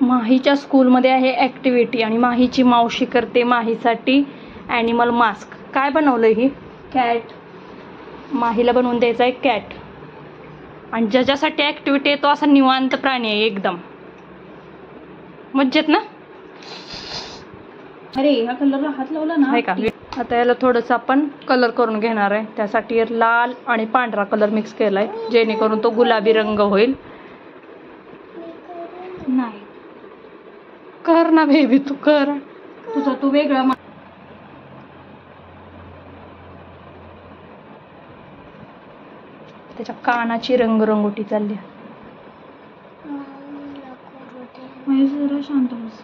माहीच्या स्कूलमध्ये आहे ॲक्टिव्हिटी आणि माहीची मावशी करते माहीसाठी ॲनिमल मास्क. काय बनवलं ही? कॅट. माहीला बनवून द्यायचा आहे कॅट. आणि ज्याच्यासाठी ॲक्टिव्हिटी आहे तो असा निवांत प्राणी आहे एकदम. मज्जेत ना? अरे हा कलर हात लावला ना. आहे का? आता याला थोडंसं आपण कलर करून घेणार आहे. त्यासाठी लाल आणि पांढरा कलर मिक्स केला आहे जेणेकरून तो गुलाबी रंग होईल. नाही कर ना बेबी, तू कर. तुझा तू वेगळा. त्याच्या कानाची रंगरंगोटी चालली. जरा शांत बस.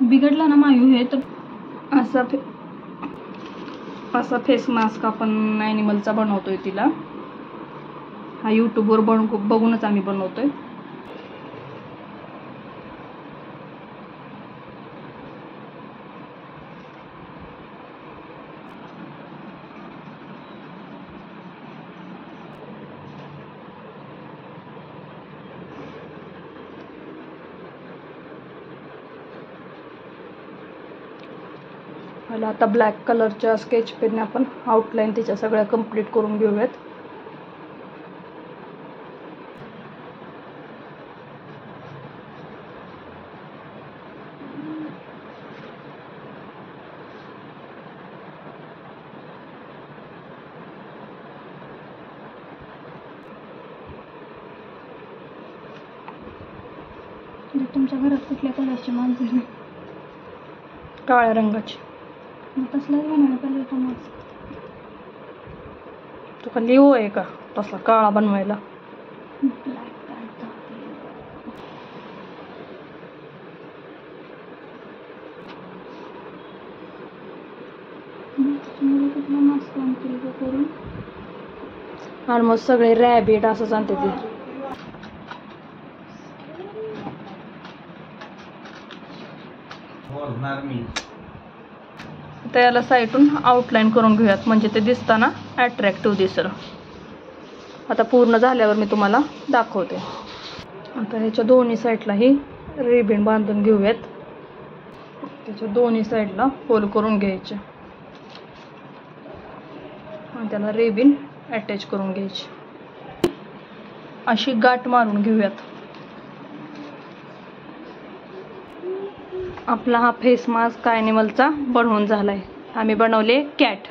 बिघडला ना मायू हे तर. असा फेस मास्क आपण ॲनिमलचा बनवतोय तिला. हा यूट्यूबवर बघूनच आम्ही बनवतोय. मला आता ब्लॅक कलरच्या स्केच पेनने आपण आउटलाईन तिच्या सगळ्या कंप्लीट करून घेऊयात. तुमच्या घरात कुठल्या कलरची माणसं आहे? काळ्या रंगाची. तसलाच बनवायला पाहिजे तो मास्क. तुका लिहू आहे का तसला काळा बनवायला? ब्लॅक कुठला मास्क आणतील करून? ऑलमोस्ट सगळे रॅबिट असंच आणते ते. तर याला साईडून आउटलाईन करून घेऊयात म्हणजे ते दिसताना अट्रॅक्टिव्ह दिसेल. आता पूर्ण झाल्यावर मी तुम्हाला दाखवते. आता ह्याच्या दोन्ही साईडलाही रिबीन बांधून घेऊयात. त्याच्या दोन्ही साईडला फोल्ड करून घ्यायचे आणि त्याला रिबीन अटॅच करून घ्यायची. अशी गाठ मारून घेऊयात. आपला हा फेस मास्क ॲनिमलचा बनवून झालाय. आम्ही बनवले कॅट.